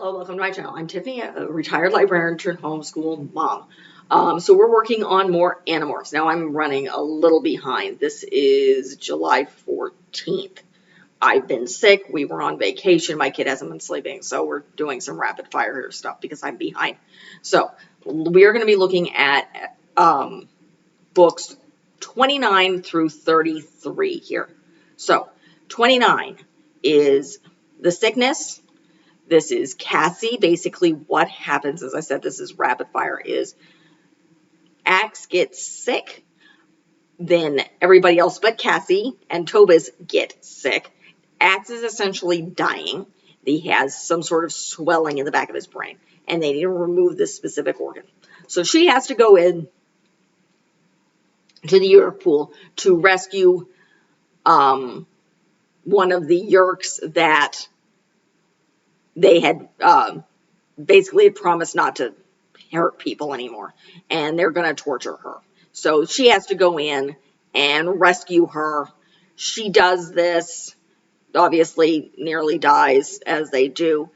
Hello, welcome to my channel. I'm Tiffany, a retired librarian turned homeschool mom. So we're working on more Animorphs. Now I'm running a little behind. This is July 14th. I've been sick. We were on vacation. My kid hasn't been sleeping. So we're doing some rapid fire stuff because I'm behind. So we are going to be looking at books 29 through 33 here. So 29 is The Sickness. This is Cassie. Basically what happens, as I said, this is rapid fire, is Axe gets sick. Then everybody else but Cassie and Tobis get sick. Axe is essentially dying. He has some sort of swelling in the back of his brain, and they need to remove this specific organ. So she has to go in to the Yeerk pool to rescue one of the Yeerks that they had basically promised not to hurt people anymore, and they're going to torture her. So she has to go in and rescue her. She does this, obviously nearly dies, as they do,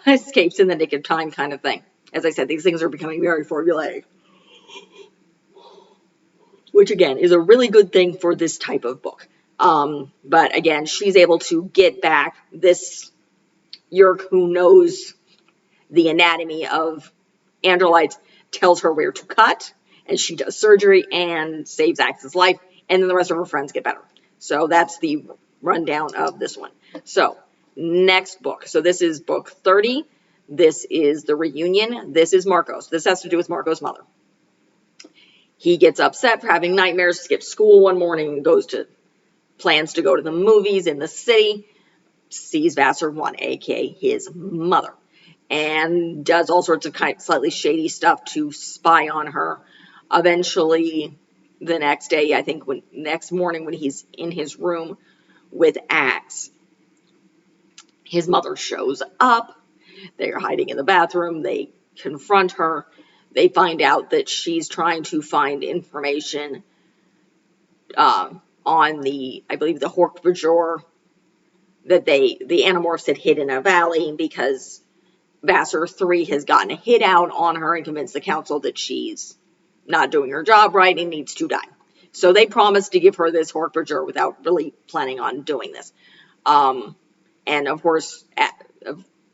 escapes in the nick of time kind of thing. As I said, these things are becoming very formulaic, which again is a really good thing for this type of book. But again, she's able to get back this Yeerk who knows the anatomy of androlytes, tells her where to cut, and she does surgery and saves Axe's life, and then the rest of her friends get better. So that's the rundown of this one. So next book. So this is book 30. This is The Reunion. This is Marcos. This has to do with Marcos' mother. He gets upset for having nightmares, skips school one morning, plans to go to the movies in the city, sees Vassar 1, aka his mother, and does all sorts of slightly shady stuff to spy on her. Eventually, the next day, I think next morning when he's in his room with Axe, his mother shows up. They're hiding in the bathroom. They confront her. They find out that she's trying to find information on I believe, the Hork-Bajor that the Animorphs had hid in a valley, because Vassar 3 has gotten a hit out on her and convinced the council that she's not doing her job right and needs to die. So they promised to give her this Hork-Bajor without really planning on doing this. And of course,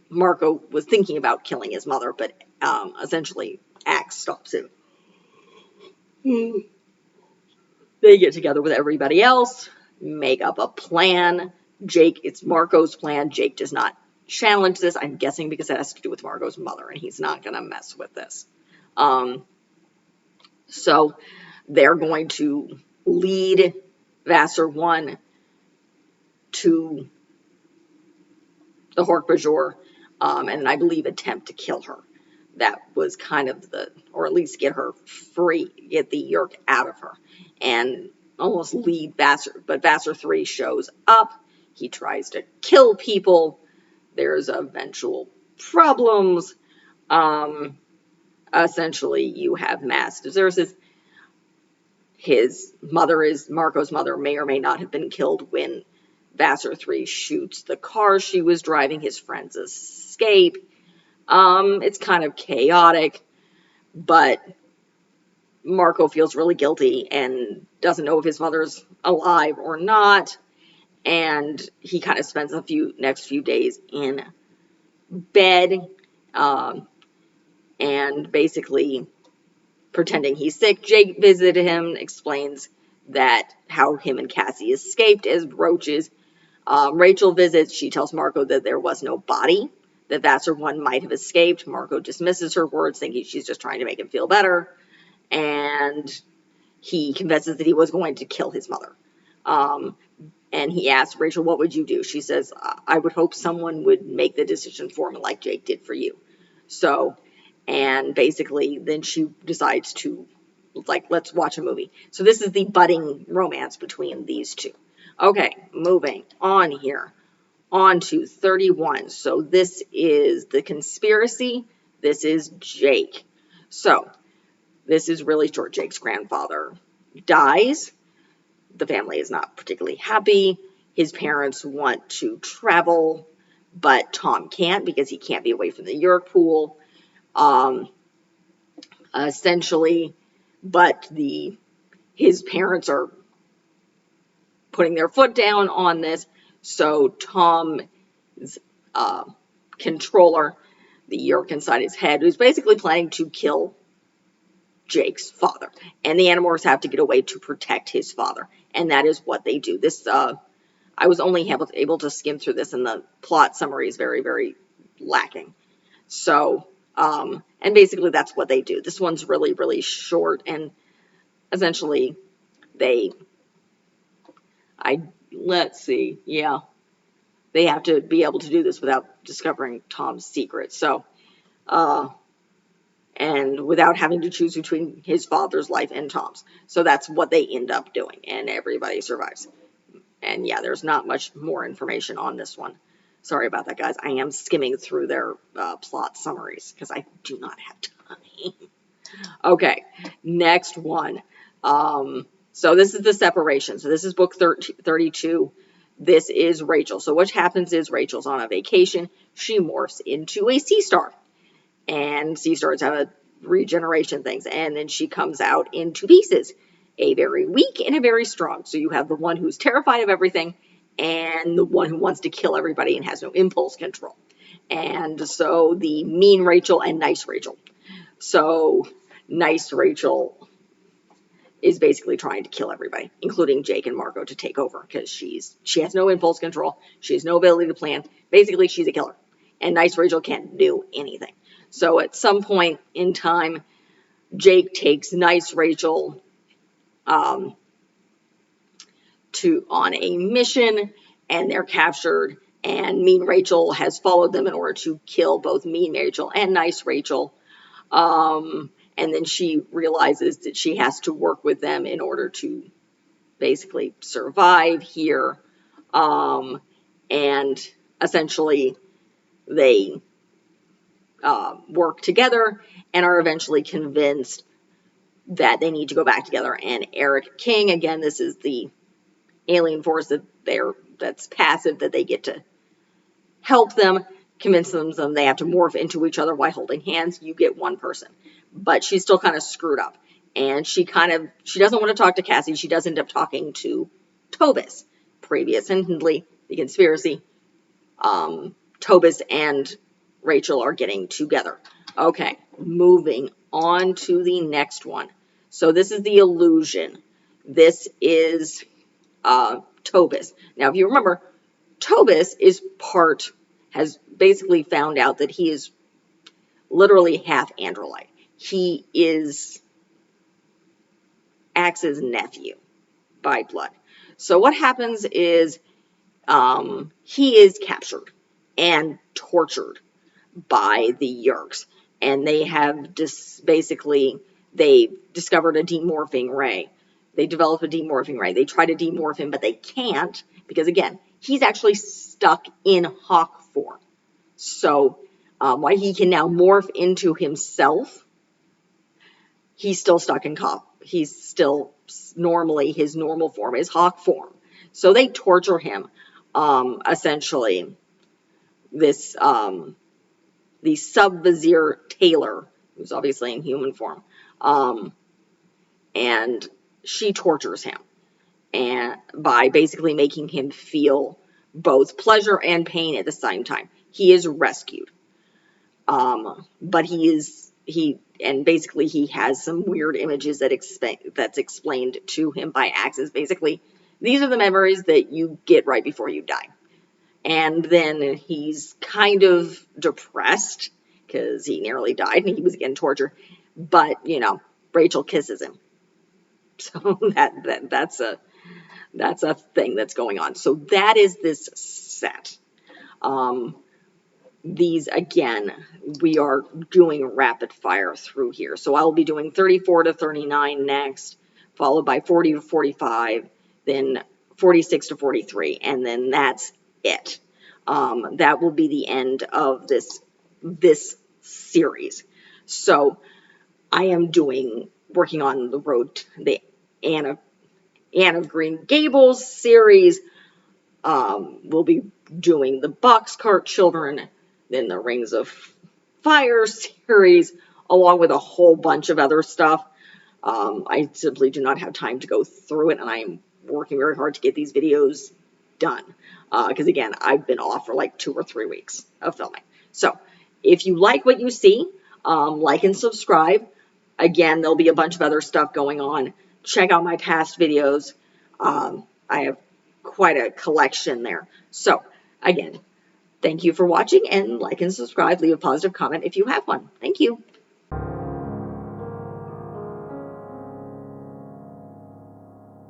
Marco was thinking about killing his mother, but essentially Axe stops him. They get together with everybody else, make up a plan. It's Marco's plan. Jake does not challenge this, I'm guessing because it has to do with Marco's mother, and he's not going to mess with this. So they're going to lead Vassar 1 to the Hork-Bajor, and I believe attempt to kill her. That was kind of or at least get her free, get the Yeerk out of her, and almost lead Vassar. But Vassar 3 shows up. He tries to kill people. There's eventual problems. Essentially, you have mass desertions. His mother Marco's mother may or may not have been killed when Vassar 3 shoots the car she was driving. His friends escape. It's kind of chaotic, but Marco feels really guilty and doesn't know if his mother's alive or not. And he kind of spends next few days in bed, and basically pretending he's sick. Jake visited him, explains that how him and Cassie escaped as roaches. Rachel visits. She tells Marco that there was no body, that Vassar 1 might have escaped. Marco dismisses her words, thinking she's just trying to make him feel better, and he confesses that he was going to kill his mother. And he asks Rachel, what would you do? She says, I would hope someone would make the decision for me like Jake did for you. So, and basically then she decides to, let's watch a movie. So this is the budding romance between these two. Okay, moving on here. On to 31. So this is The Conspiracy. This is Jake. So this is really short. Jake's grandfather dies. The family is not particularly happy. His parents want to travel but Tom can't because he can't be away from the Yeerk pool. Essentially, but his parents are putting their foot down on this, so Tom's controller, the Yeerk inside his head, who's basically planning to kill Jake's father, and the Animorphs have to get away to protect his father, and that is what they do. This I was only able to skim through this, and the plot summary is very, very lacking. So, and basically that's what they do. This one's really, really short, and essentially let's see, yeah, they have to be able to do this without discovering Tom's secret. So, and without having to choose between his father's life and Tom's. So that's what they end up doing, and everybody survives. And yeah, there's not much more information on this one. Sorry about that, guys. I am skimming through their plot summaries because I do not have time. Okay, next one. So this is the separation. So this is book 32. This is Rachel. So what happens is Rachel's on a vacation. She morphs into a sea star. And sea stars have a regeneration things. And then she comes out in two pieces, a very weak and a very strong. So you have the one who's terrified of everything and the one who wants to kill everybody and has no impulse control. And so the mean Rachel and nice Rachel. So nice Rachel is basically trying to kill everybody, including Jake and Margot, to take over because she has no impulse control. She has no ability to plan. Basically, she's a killer. And nice Rachel can't do anything. So at some point in time, Jake takes nice Rachel on a mission, and they're captured. And mean Rachel has followed them in order to kill both mean Rachel and nice Rachel. And then she realizes that she has to work with them in order to basically survive here. And essentially they work together and are eventually convinced that they need to go back together. And Eric King, again, this is the alien force that's passive, that they get to help them, convince them they have to morph into each other while holding hands. You get one person. But she's still kind of screwed up. And she doesn't want to talk to Cassie. She does end up talking to Tobis. Previously, the conspiracy, Tobis and Rachel are getting together. Okay, moving on to the next one. So this is the illusion. This is Tobis. Now, if you remember, Tobis has basically found out that he is literally half androlyte. He is Axe's nephew by blood. So what happens is he is captured and tortured by the Yeerks. And they have they discovered a demorphing ray. They develop a demorphing ray. They try to demorph him, but they can't because, again, he's actually stuck in hawk form. So while he can now morph into himself, he's still stuck in hawk. He's still his normal form is hawk form. So they torture him. Essentially, the sub-vizier Taylor, who's obviously in human form, and she tortures him and by basically making him feel both pleasure and pain at the same time. He is rescued, but basically he has some weird images that's explained to him by Axis. Basically, these are the memories that you get right before you die. And then he's kind of depressed because he nearly died and he was getting tortured. But, Rachel kisses him. So that's a thing that's going on. So that is this set. These, again, we are doing rapid fire through here. So I'll be doing 34 to 39 next, followed by 40 to 45, then 46 to 43, and then that's it. That will be the end of this series. So I am working on the Anne of Green Gables series. We'll be doing the Boxcar Children, then the Rings of Fire series, along with a whole bunch of other stuff. I simply do not have time to go through it, and I'm working very hard to get these videos done. Because again, I've been off for like 2 or 3 weeks of filming. So if you like what you see, like and subscribe. Again, there'll be a bunch of other stuff going on. Check out my past videos. I have quite a collection there. So again, thank you for watching, and like and subscribe. Leave a positive comment if you have one. Thank you.